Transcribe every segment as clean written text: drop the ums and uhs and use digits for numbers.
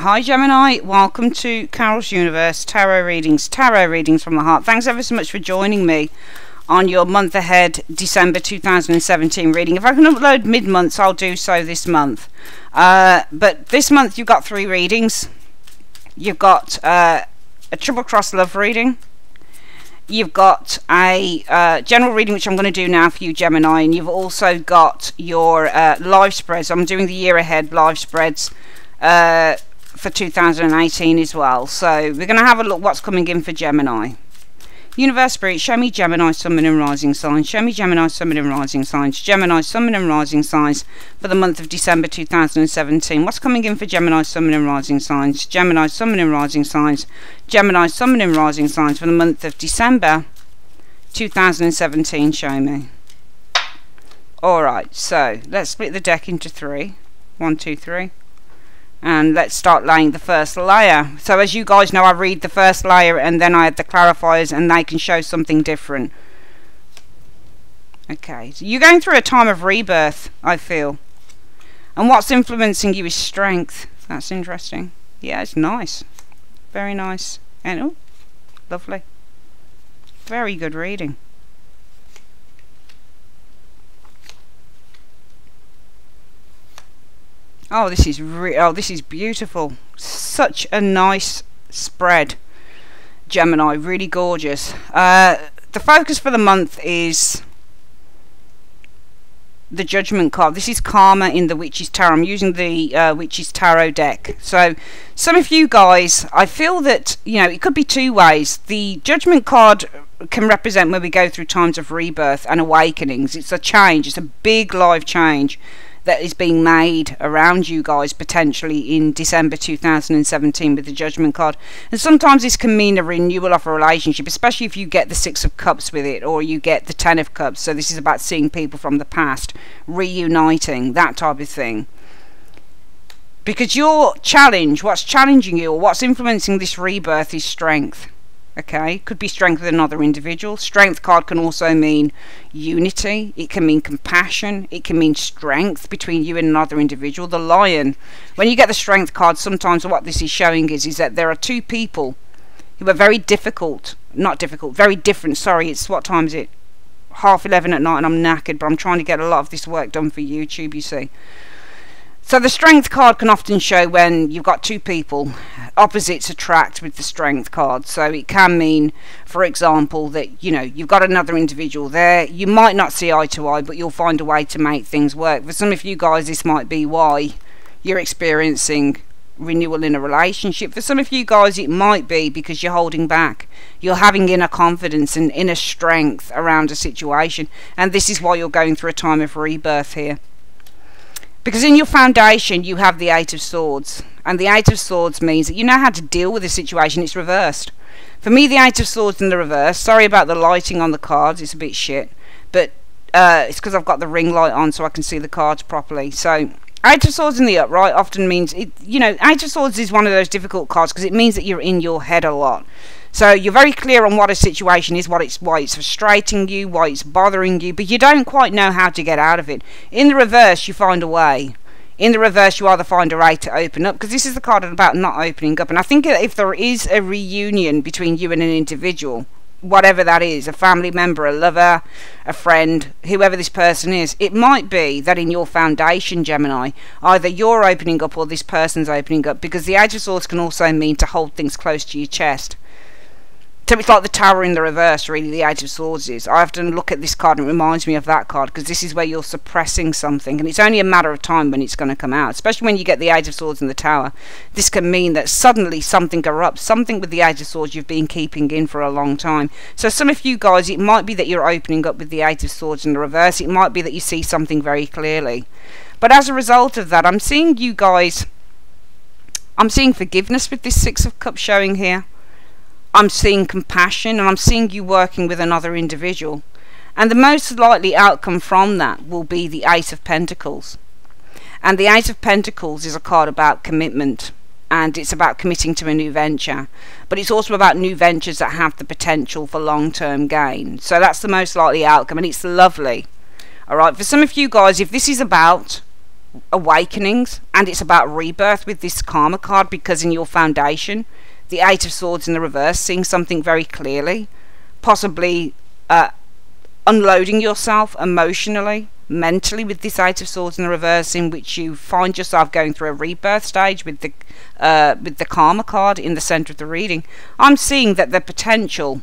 Hi Gemini, welcome to Carol's Universe Tarot Readings from the Heart. Thanks ever so much for joining me on your month ahead December 2017 reading. If I can upload mid-months, I'll do so this month. But this month you've got 3 readings. You've got a triple cross love reading. You've got a general reading, which I'm going to do now for you, Gemini, and you've also got your live spreads. I'm doing the year ahead live spreads for 2018 as well. So we're going to have a look what's coming in for Gemini. Universe Spirit, show me Gemini, Sun, Moon and Rising signs. Show me Gemini, Sun, Moon and Rising signs. Gemini, Sun, Moon and Rising signs for the month of December 2017. What's coming in for Gemini, Sun, Moon and Rising signs? Gemini, Sun, Moon and Rising signs. Gemini, Sun, Moon and Rising signs for the month of December 2017. Show me. Alright, so let's split the deck into 3. 1, 2, 3. And let's start laying the first layer. So as you guys know, I read the first layer and then I add the clarifiers, and they can show something different. Okay, so you're going through a time of rebirth, I feel. And what's influencing you is strength. That's interesting. Yeah, it's nice. Very nice. And oh, lovely. Very good reading. Oh, this is beautiful. Such a nice spread, Gemini. Really gorgeous. The focus for the month is the Judgment card. This is Karma in the Witch's Tarot. I'm using the Witch's Tarot deck. So some of you guys, I feel that, you know, it could be 2 ways. The Judgment card can represent when we go through times of rebirth and awakenings. It's a change. It's a big life change that is being made around you guys potentially in December 2017 with the Judgment card. And sometimes this can mean a renewal of a relationship, especially if you get the 6 of Cups with it, or you get the 10 of Cups. So this is about seeing people from the past reuniting, that type of thing. Because your challenge, what's challenging you or what's influencing this rebirth is strength. Okay, could be strength with another individual. Strength card can also mean unity. It can mean compassion. It can mean strength between you and another individual. The Lion. When you get the Strength card, sometimes what this is showing is that there are 2 people who are very difficult. Not difficult, very different. Sorry, it's, what time is it? 11:30 at night and I'm knackered, but I'm trying to get a lot of this work done for YouTube, you see. So the Strength card can often show when you've got 2 people, opposites attract with the Strength card. So it can mean, for example, that, you know, you've got another individual there. You might not see eye to eye, but you'll find a way to make things work. For some of you guys, this might be why you're experiencing renewal in a relationship. For some of you guys, it might be because you're holding back. You're having inner confidence and inner strength around a situation. And this is why you're going through a time of rebirth here. Because in your foundation you have the 8 of Swords, and the 8 of Swords means that you know how to deal with the situation. It's reversed. For me, the 8 of Swords in the reverse, sorry about the lighting on the cards, it's a bit shit, but it's because I've got the ring light on so I can see the cards properly. So 8 of Swords in the upright often means, you know, 8 of Swords is one of those difficult cards because it means that you're in your head a lot. So you're very clear on what a situation is, why it's frustrating you, why it's bothering you, but you don't quite know how to get out of it. In the reverse, you find a way. In the reverse, you either find a way to open up, because this is the card about not opening up. And I think if there is a reunion between you and an individual, whatever that is, a family member, a lover, a friend, whoever this person is, it might be that in your foundation, Gemini, either you're opening up or this person's opening up, because the 8 of Swords can also mean to hold things close to your chest. So it's like the Tower in the reverse, really, the 8 of Swords is. I often look at this card and it reminds me of that card, because this is where you're suppressing something, and it's only a matter of time when it's going to come out, especially when you get the 8 of Swords in the Tower. This can mean that suddenly something erupts, something with the 8 of Swords you've been keeping in for a long time. So some of you guys, it might be that you're opening up with the 8 of Swords in the reverse. It might be that you see something very clearly. But as a result of that, I'm seeing you guys, I'm seeing forgiveness with this 6 of Cups showing here. I'm seeing compassion, and I'm seeing you working with another individual. And the most likely outcome from that will be the 8 of Pentacles. And the 8 of Pentacles is a card about commitment, and it's about committing to a new venture. But it's also about new ventures that have the potential for long-term gain. So that's the most likely outcome, and it's lovely. Alright, for some of you guys, if this is about awakenings, and it's about rebirth with this karma card, because in your foundation, the Eight of Swords in the reverse, seeing something very clearly, possibly unloading yourself emotionally, mentally, with this Eight of Swords in the reverse, in which you find yourself going through a rebirth stage with the karma card in the center of the reading. I'm seeing that the potential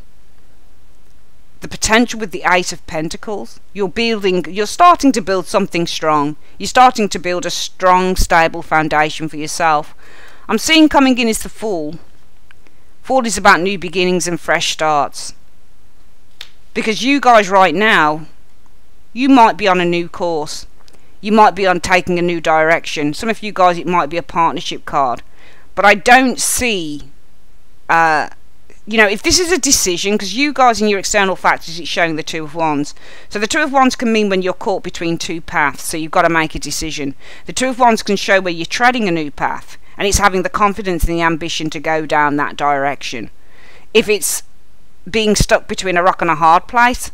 with the Eight of Pentacles, you're starting to build something strong. You're starting to build a strong, stable foundation for yourself. I'm seeing coming in is the Fool. Fool is about new beginnings and fresh starts. Because you guys right now, you might be on a new course. You might be on taking a new direction. Some of you guys, it might be a partnership card. But I don't see, if this is a decision, because you guys in your external factors, it's showing the Two of Wands. So the Two of Wands can mean when you're caught between two paths, so you've got to make a decision. The Two of Wands can show where you're treading a new path, and it's having the confidence and the ambition to go down that direction. If it's being stuck between a rock and a hard place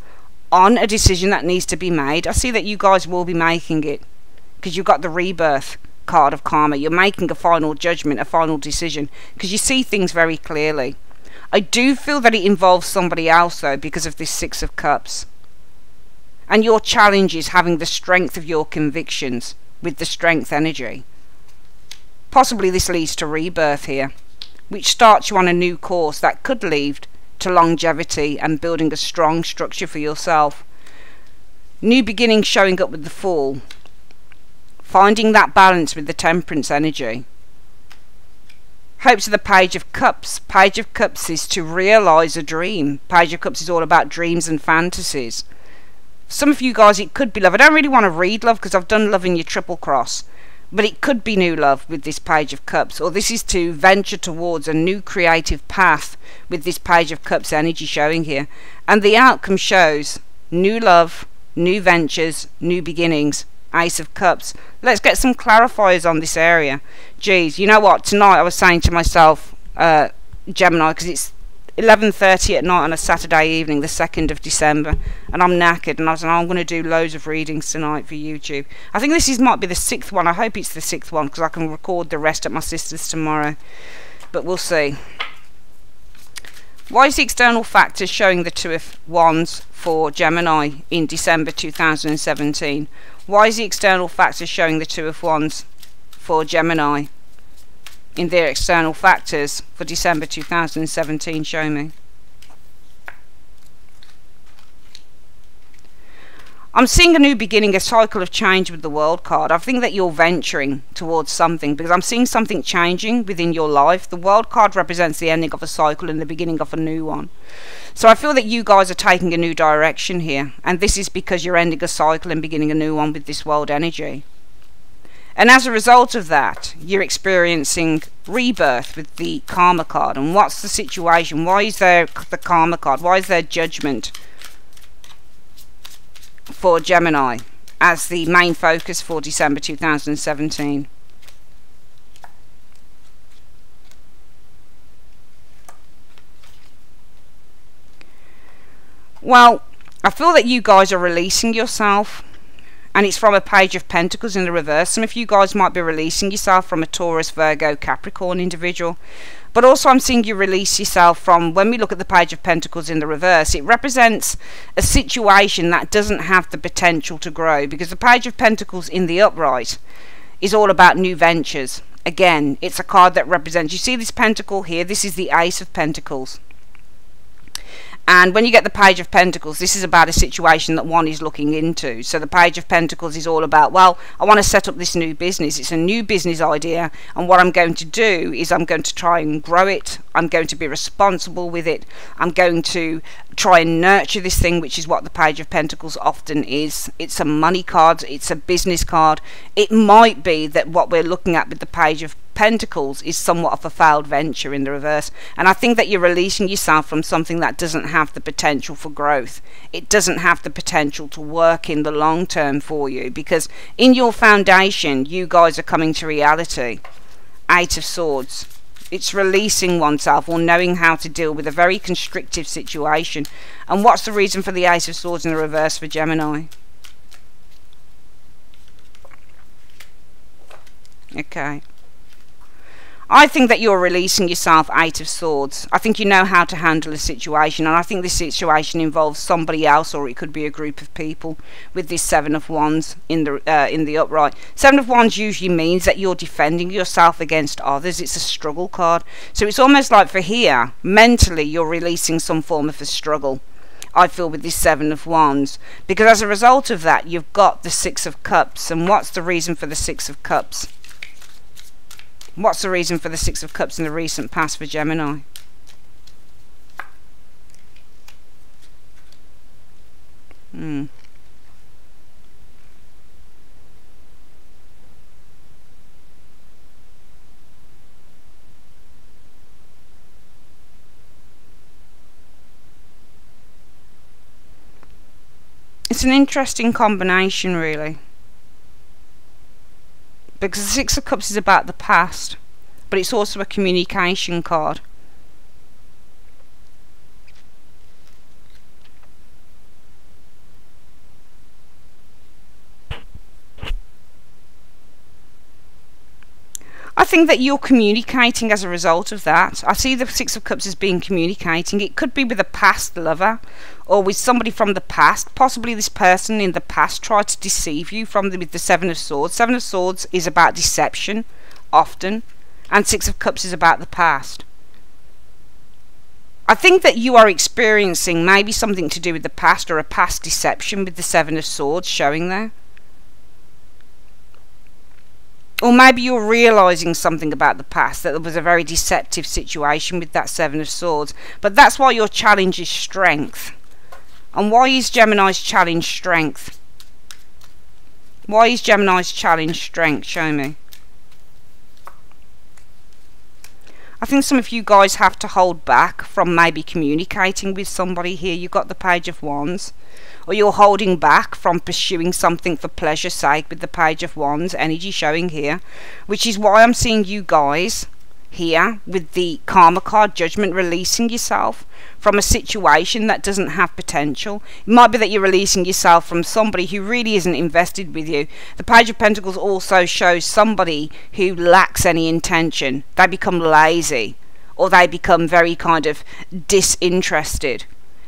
on a decision that needs to be made, I see that you guys will be making it, because you've got the Rebirth card of karma. You're making a final judgment, a final decision, because you see things very clearly. I do feel that it involves somebody else though, because of this Six of Cups, and your challenge is having the strength of your convictions with the Strength energy. Possibly this leads to rebirth here, which starts you on a new course that could lead to longevity and building a strong structure for yourself. New beginnings showing up with the Fool, finding that balance with the Temperance energy. Hopes of the Page of Cups. Page of Cups is to realise a dream. Page of Cups is all about dreams and fantasies. Some of you guys, it could be love. I don't really want to read love because I've done love in your triple cross, but it could be new love with this Page of Cups, or this is to venture towards a new creative path with this Page of Cups energy showing here. And the outcome shows new love, new ventures, new beginnings. Ace of Cups. Let's get some clarifiers on this area. Geez, you know what? Tonight I was saying to myself, Gemini, because it's 11:30 at night on a Saturday evening, the 2nd of December, and I'm knackered, and I was like, I'm going to do loads of readings tonight for YouTube. I think this might be the 6th one. I hope it's the 6th one, because I can record the rest at my sister's tomorrow. But we'll see. Why is the external factors showing the Two of Wands for Gemini in December 2017? Why is the external factors showing the Two of Wands for Gemini in their external factors for December 2017? Show me. I'm seeing a new beginning, a cycle of change with the World card. I think that you're venturing towards something, because I'm seeing something changing within your life. The World card represents the ending of a cycle and the beginning of a new one. So I feel that you guys are taking a new direction here, and this is because you're ending a cycle and beginning a new one with this World energy. And as a result of that, you're experiencing rebirth with the Karma card. And what's the situation? Why is there the Karma card? Why is there judgment for Gemini as the main focus for December 2017? Well, I feel that you guys are releasing yourself, and it's from a Page of Pentacles in the reverse. Some of you guys might be releasing yourself from a Taurus, Virgo, Capricorn individual. But also I'm seeing you release yourself from, when we look at the Page of Pentacles in the reverse, it represents a situation that doesn't have the potential to grow, because the Page of Pentacles in the upright is all about new ventures. Again, it's a card that represents, you see this pentacle here, this is the Ace of Pentacles. And when you get the Page of Pentacles, this is about a situation that one is looking into. So the Page of Pentacles is all about, well, I want to set up this new business. It's a new business idea, and what I'm going to do is I'm going to try and grow it. I'm going to be responsible with it. I'm going to try and nurture this thing, which is what the Page of Pentacles often is. It's a money card. It's a business card. It might be that what we're looking at with the Page of Pentacles is somewhat of a failed venture in the reverse, and I think that you're releasing yourself from something that doesn't have the potential for growth. It doesn't have the potential to work in the long term for you, because in your foundation you guys are coming to reality. Eight of Swords. It's releasing oneself, or knowing how to deal with a very constrictive situation. And what's the reason for the Ace of Swords in the reverse for Gemini? Okay. I think that you're releasing yourself, Eight of Swords. I think you know how to handle a situation, and I think this situation involves somebody else, or it could be a group of people. With this Seven of Wands in the upright, Seven of Wands usually means that you're defending yourself against others. It's a struggle card, so it's almost like for here, mentally, you're releasing some form of a struggle. I feel with this Seven of Wands, because as a result of that, you've got the Six of Cups. And what's the reason for the Six of Cups? What's the reason for the Six of Cups in the recent past for Gemini? It's an interesting combination, really. Because the Six of Cups is about the past, but it's also a communication card. I think that you're communicating as a result of that. I see the Six of Cups as being communicating. It could be with a past lover or with somebody from the past. Possibly this person in the past tried to deceive you with the Seven of Swords. Seven of Swords is about deception, often, and Six of Cups is about the past. I think that you are experiencing maybe something to do with the past or a past deception with the Seven of Swords showing there. Or maybe you're realising something about the past, that there was a very deceptive situation with that Seven of Swords. But that's why your challenge is strength. And why is Gemini's challenge strength? Why is Gemini's challenge strength? Show me. I think some of you guys have to hold back from maybe communicating with somebody here. You've got the Page of Wands. Or you're holding back from pursuing something for pleasure's sake with the Page of Wands energy showing here. Which is why I'm seeing you guys here with the Karma card, Judgment, releasing yourself from a situation that doesn't have potential. It might be that you're releasing yourself from somebody who really isn't invested with you. The Page of Pentacles also shows somebody who lacks any intention. They become lazy, or they become very kind of disinterested.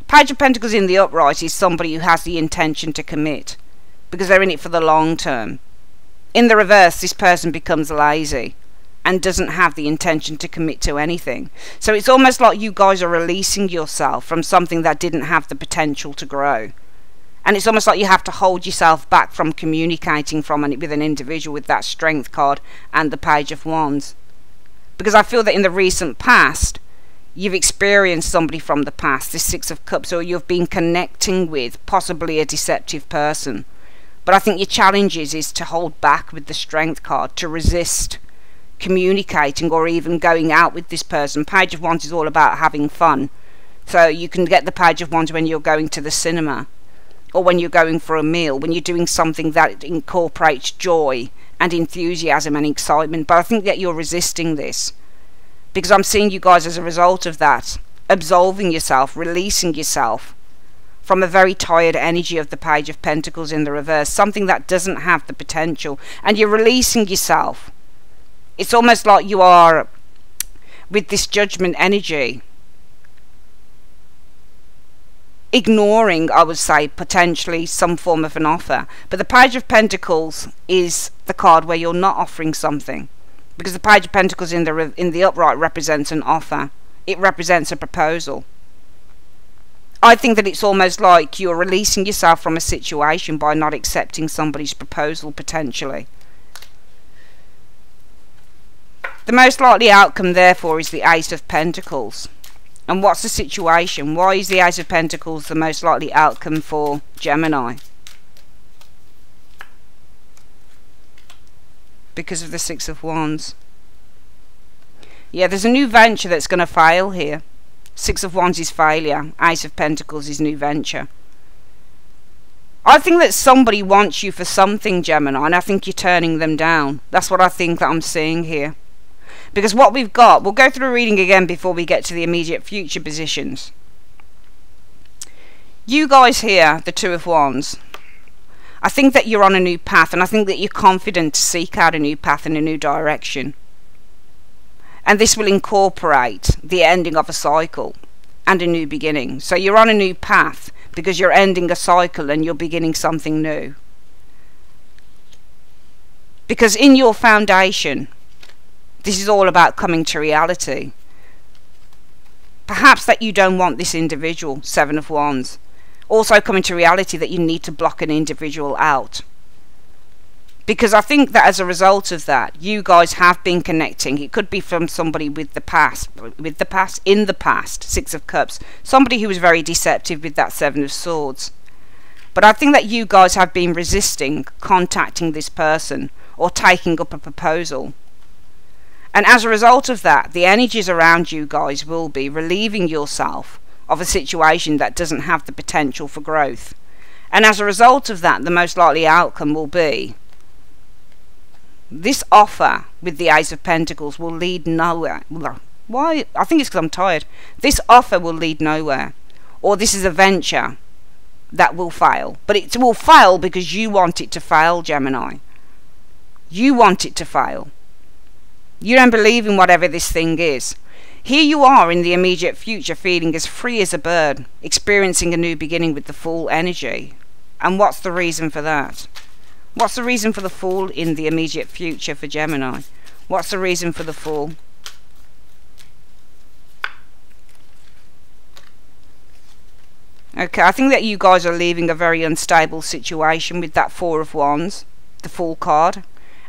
Page of Pentacles in the upright is somebody who has the intention to commit, because they're in it for the long term. In the reverse, this person becomes lazy and doesn't have the intention to commit to anything. So it's almost like you guys are releasing yourself from something that didn't have the potential to grow. And it's almost like you have to hold yourself back from communicating with an individual with that Strength card and the Page of Wands. Because I feel that in the recent past, you've experienced somebody from the past, this Six of Cups, or you've been connecting with possibly a deceptive person. But I think your challenge is to hold back with the Strength card, to resist communicating or even going out with this person. Page of Wands is all about having fun. So you can get the Page of Wands when you're going to the cinema, or when you're going for a meal, when you're doing something that incorporates joy and enthusiasm and excitement. But I think that you're resisting this, because I'm seeing you guys as a result of that, absolving yourself, releasing yourself from a very tired energy of the Page of Pentacles in the reverse, something that doesn't have the potential, and you're releasing yourself. It's almost like you are, with this Judgment energy, ignoring, I would say, potentially some form of an offer. But the Page of Pentacles is the card where you're not offering something, because the Page of Pentacles in the upright represents an offer. It represents a proposal. I think that it's almost like you're releasing yourself from a situation by not accepting somebody's proposal, potentially. The most likely outcome, therefore, is the Ace of Pentacles. And what's the situation? Why is the Ace of Pentacles the most likely outcome for Gemini? Because of the Six of Wands. Yeah, there's a new venture that's going to fail here. Six of Wands is failure. Ace of Pentacles is new venture. I think that somebody wants you for something, Gemini, and I think you're turning them down. That's what I think that I'm seeing here. Because what we've got, we'll go through a reading again before we get to the immediate future positions. You guys here, the Two of Wands, I think that you're on a new path, and I think that you're confident to seek out a new path and a new direction. And this will incorporate the ending of a cycle and a new beginning. So you're on a new path because you're ending a cycle and you're beginning something new. Because in your foundation, this is all about coming to reality. Perhaps that you don't want this individual, Seven of Wands. Also coming to reality that you need to block an individual out. Because I think that as a result of that, you guys have been connecting. It could be from somebody in the past, Six of Cups. Somebody who was very deceptive with that Seven of Swords. But I think that you guys have been resisting contacting this person or taking up a proposal. And as a result of that, the energies around you guys will be relieving yourself of a situation that doesn't have the potential for growth. And as a result of that, the most likely outcome will be this offer with the Ace of Pentacles will lead nowhere. Why? I think it's because I'm tired. This offer will lead nowhere. Or this is a venture that will fail. But it will fail because you want it to fail, Gemini. You want it to fail. You don't believe in whatever this thing is. Here you are in the immediate future feeling as free as a bird, experiencing a new beginning with the Fool energy. And what's the reason for that? What's the reason for the Fool in the immediate future for Gemini? What's the reason for the Fool? Okay, I think that you guys are leaving a very unstable situation with that Four of Wands, the Fool card,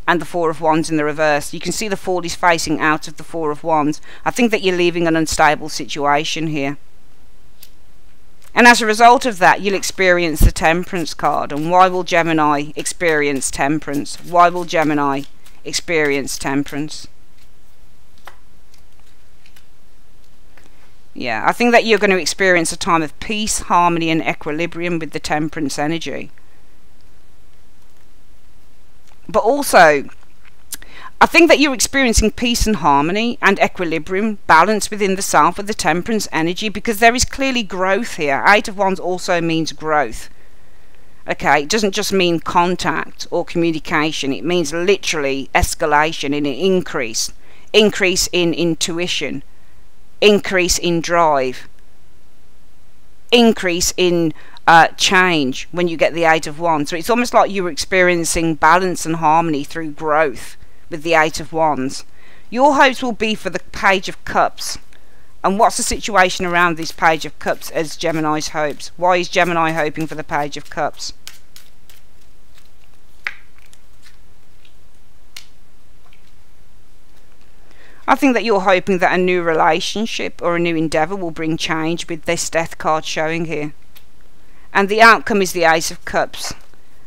and the Four of Wands in the reverse. You can see the Fool is facing out of the Four of Wands. I think that you're leaving an unstable situation here. And as a result of that, you'll experience the Temperance card. And why will Gemini experience temperance? Why will Gemini experience temperance? Yeah, I think that you're going to experience a time of peace, harmony, and equilibrium with the Temperance energy. But also, I think that you're experiencing peace and harmony and equilibrium, balance within the self with the Temperance energy, because there is clearly growth here. Eight of Wands also means growth. Okay, it doesn't just mean contact or communication. It means literally escalation and an increase. Increase in intuition. Increase in drive. Increase in change when you get the Eight of Wands. So it's almost like you're experiencing balance and harmony through growth with the Eight of Wands. Your hopes will be for the Page of Cups. And what's the situation around this Page of Cups as Gemini's hopes? Why is Gemini hoping for the Page of Cups? I think that you're hoping that a new relationship or a new endeavour will bring change with this Death card showing here. And the outcome is the Ace of Cups.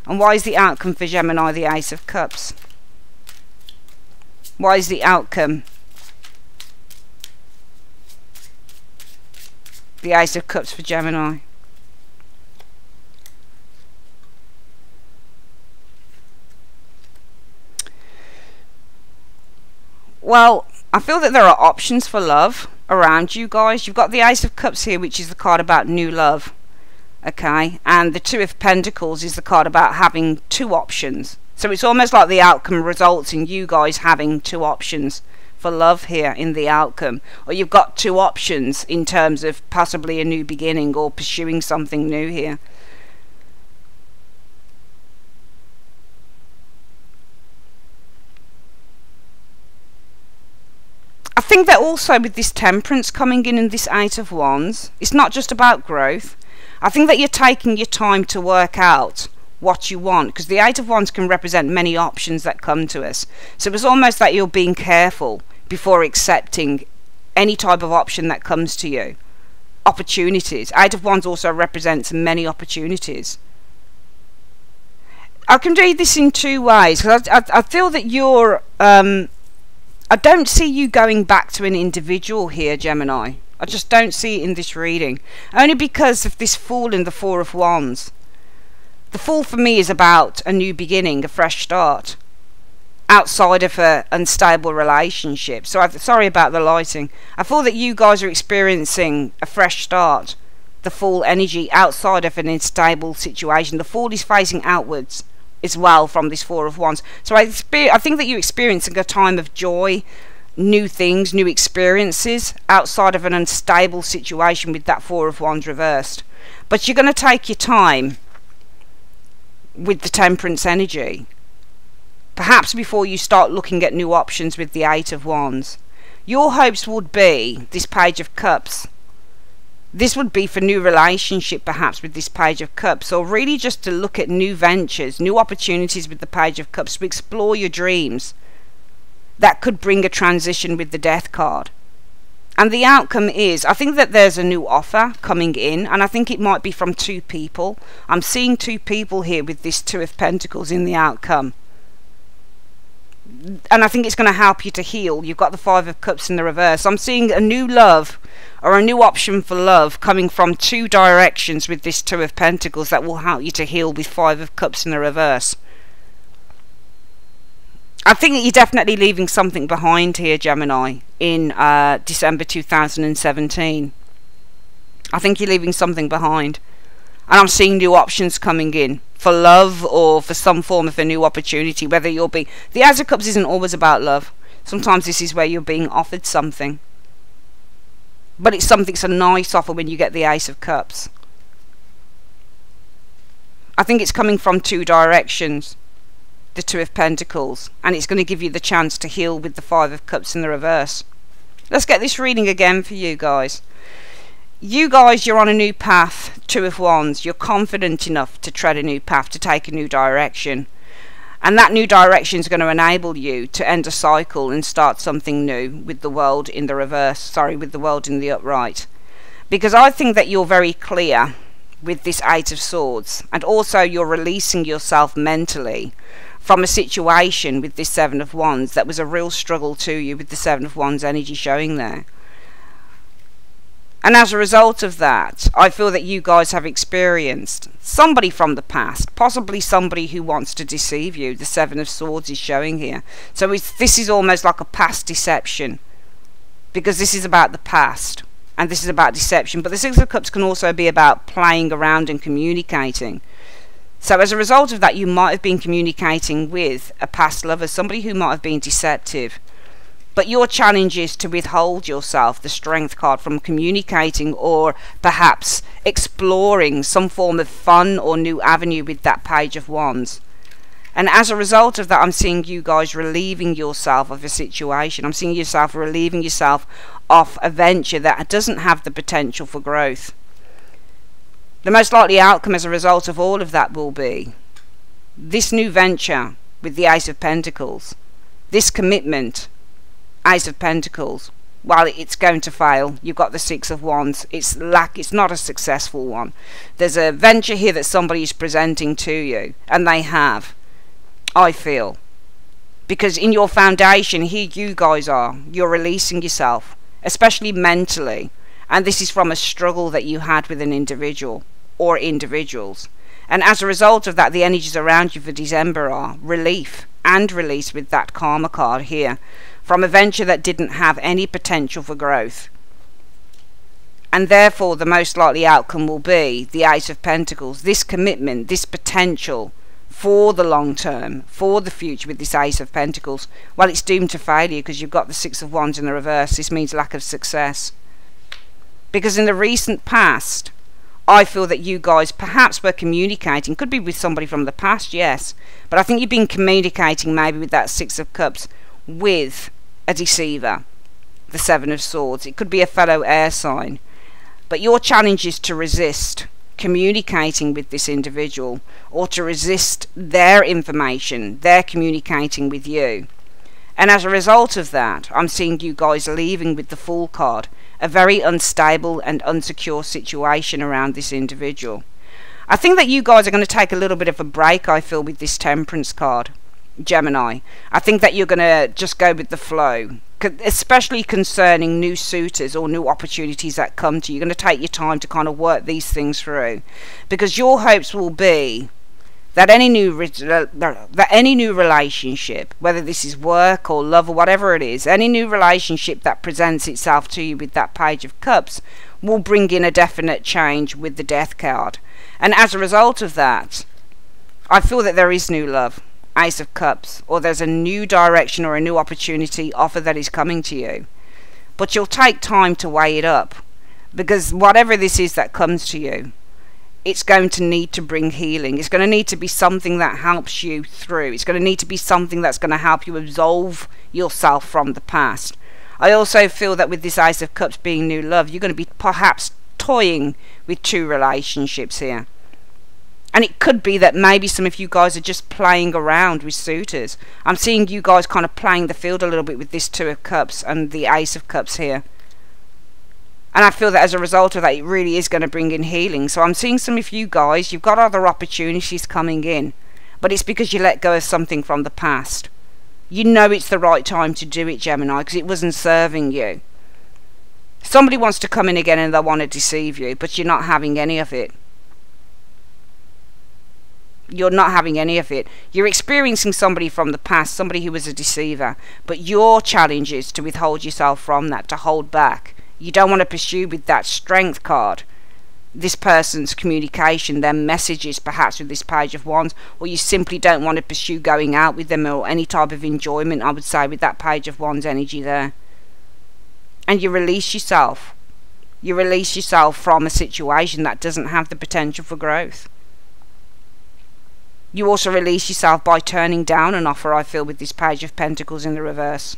And why is the outcome for Gemini the Ace of Cups? Why is the outcome the Ace of Cups for Gemini? Well, I feel that there are options for love around you guys. You've got the Ace of Cups here, which is the card about new love. Okay, and the Two of Pentacles is the card about having two options. So it's almost like the outcome results in you guys having two options for love here in the outcome. Or you've got two options in terms of possibly a new beginning or pursuing something new here. I think that also with this Temperance coming in and this Eight of Wands, it's not just about growth. I think that you're taking your time to work out what you want, because the Eight of Wands can represent many options that come to us. So it's almost that you're being careful before accepting any type of option that comes to you. Opportunities. Eight of Wands also represents many opportunities. I can read this in two ways, because I feel that you're I don't see you going back to an individual here, Gemini. I just don't see it in this reading. Only because of this Fool in the Four of Wands. The Fool for me is about a new beginning, a fresh start. Outside of an unstable relationship. So sorry about the lighting. I feel that you guys are experiencing a fresh start the Fool energy outside of an unstable situation. The Fool is facing outwards as well from this Four of Wands. So I think that you're experiencing a time of joy, new things, new experiences outside of an unstable situation with that Four of Wands reversed. But you're going to take your time with the Temperance energy, perhaps before you start looking at new options with the Eight of Wands. Your hopes would be this Page of Cups. This would be for new relationship, perhaps, with this Page of Cups, or really just to look at new ventures, new opportunities with the Page of Cups, to explore your dreams. That could bring a transition with the Death card. And the outcome is, I think that there's a new offer coming in, and I think it might be from two people. I'm seeing two people here with this Two of Pentacles in the outcome. And I think it's going to help you to heal. You've got the Five of Cups in the reverse. I'm seeing a new love, or a new option for love, coming from two directions with this Two of Pentacles that will help you to heal with Five of Cups in the reverse. I think that you're definitely leaving something behind here, Gemini, in December 2017. I think you're leaving something behind. And I'm seeing new options coming in for love, or for some form of a new opportunity, whether you'll be... The Ace of Cups isn't always about love. Sometimes this is where you're being offered something. But it's a nice offer when you get the Ace of Cups. I think it's coming from two directions, the Two of Pentacles, and it's going to give you the chance to heal with the Five of Cups in the reverse. Let's get this reading again for you guys. You guys, you're on a new path, Two of Wands. You're confident enough to tread a new path, to take a new direction. And that new direction is going to enable you to end a cycle and start something new with the World in the reverse. Sorry, with the World in the upright. Because I think that you're very clear with this Eight of Swords. And also you're releasing yourself mentally from a situation with this Seven of Wands that was a real struggle to you, with the Seven of Wands energy showing there. And as a result of that, I feel that you guys have experienced somebody from the past, possibly somebody who wants to deceive you. The Seven of Swords is showing here. So this is almost like a past deception, because this is about the past, and this is about deception. But the Six of Cups can also be about playing around and communicating. So as a result of that, you might have been communicating with a past lover, somebody who might have been deceptive. But your challenge is to withhold yourself, the Strength card, from communicating or perhaps exploring some form of fun or new avenue with that Page of Wands. And as a result of that, I'm seeing you guys relieving yourself of a situation. I'm seeing yourself relieving yourself of a venture that doesn't have the potential for growth. The most likely outcome as a result of all of that will be this new venture with the Ace of Pentacles, this commitment, Ace of Pentacles. While it's going to fail, you've got the Six of Wands. It's not a successful one. There's a venture here that somebody is presenting to you, and they have, I feel, because in your foundation here, you guys you're releasing yourself, especially mentally, and this is from a struggle that you had with an individual or individuals. And as a result of that, the energies around you for December are relief and release with that Karma card here, from a venture that didn't have any potential for growth. And therefore the most likely outcome will be the Ace of Pentacles, this commitment, this potential for the long term, for the future with this Ace of Pentacles. Well, it's doomed to failure because you've got the Six of Wands in the reverse. This means lack of success. Because in the recent past, I feel that you guys perhaps were communicating, could be with somebody from the past, yes, but I think you've been communicating maybe with that Six of Cups with a deceiver, the Seven of Swords. It could be a fellow air sign. But your challenge is to resist communicating with this individual, or to resist their information, their communicating with you. And as a result of that, I'm seeing you guys leaving with the Fool card, a very unstable and unsecure situation around this individual. I think that you guys are going to take a little bit of a break, I feel, with this Temperance card, Gemini. I think that you're going to just go with the flow, especially concerning new suitors or new opportunities that come to you. You're going to take your time to kind of work these things through, because your hopes will be that any new relationship, whether this is work or love or whatever it is, any new relationship that presents itself to you with that Page of Cups will bring in a definite change with the Death card. And as a result of that, I feel that there is new love, Ace of Cups, or there's a new direction or a new opportunity offer that is coming to you. But you'll take time to weigh it up, because whatever this is that comes to you, it's going to need to bring healing. It's going to need to be something that helps you through. It's going to need to be something that's going to help you absolve yourself from the past. I also feel that with this Ace of Cups being new love, you're going to be perhaps toying with 2 relationships here. And it could be that maybe some of you guys are just playing around with suitors. I'm seeing you guys kind of playing the field a little bit with this 2 of Cups and the Ace of Cups here. And I feel that as a result of that, it really is going to bring in healing. So I'm seeing some of you guys, you've got other opportunities coming in. But it's because you let go of something from the past. You know it's the right time to do it, Gemini, because it wasn't serving you. Somebody wants to come in again and they want to deceive you, but you're not having any of it. You're not having any of it. You're experiencing somebody from the past, somebody who was a deceiver, but your challenge is to withhold yourself from that, to hold back. You don't want to pursue with that Strength card this person's communication, their messages, perhaps with this Page of Wands, or you simply don't want to pursue going out with them or any type of enjoyment, I would say, with that Page of Wands energy there. And you release yourself. You release yourself from a situation that doesn't have the potential for growth. You also release yourself by turning down an offer, I feel, with this Page of Pentacles in the reverse.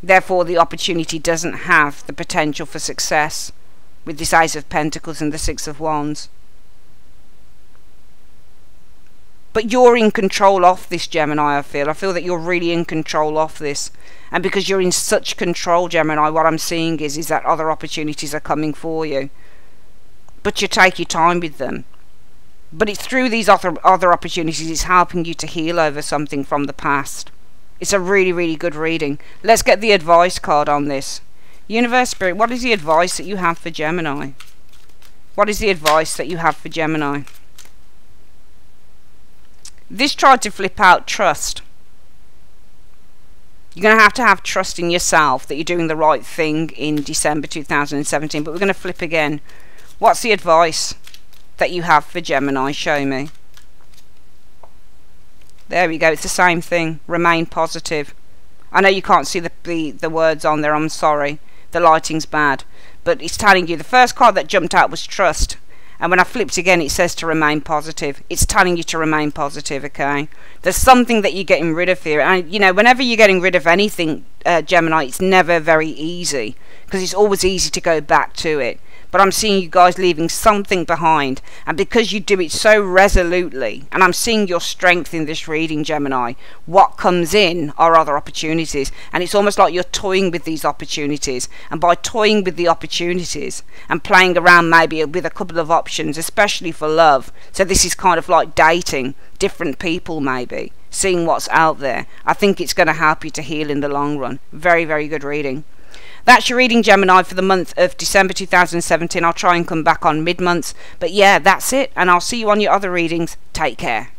Therefore, the opportunity doesn't have the potential for success with this Ace of Pentacles and the 6 of Wands. But you're in control of this, Gemini, I feel. I feel that you're really in control of this. And because you're in such control, Gemini, what I'm seeing is that other opportunities are coming for you. But you take your time with them. But it's through these other opportunities, it's helping you to heal over something from the past. It's a really, really good reading. Let's get the advice card on this. Universe, Spirit, what is the advice that you have for Gemini? What is the advice that you have for Gemini? This tried to flip out trust. You're going to have trust in yourself that you're doing the right thing in December 2017. But we're going to flip again. What's the advice that you have for Gemini? Show me. There we go. It's the same thing. Remain positive. I know you can't see the words on there. I'm sorry. The lighting's bad. But it's telling you. The first card that jumped out was trust. And when I flipped again, it says to remain positive. It's telling you to remain positive, okay? There's something that you're getting rid of here. And, you know, whenever you're getting rid of anything, Gemini, it's never very easy. Because it's always easy to go back to it. But I'm seeing you guys leaving something behind. And because you do it so resolutely, and I'm seeing your strength in this reading, Gemini, what comes in are other opportunities. And it's almost like you're toying with these opportunities. And by toying with the opportunities and playing around maybe with a couple of options, especially for love. So this is kind of like dating different people maybe. Seeing what's out there. I think it's going to help you to heal in the long run. Very, very good reading. That's your reading, Gemini, for the month of December 2017. I'll try and come back on mid-months. But yeah, that's it. And I'll see you on your other readings. Take care.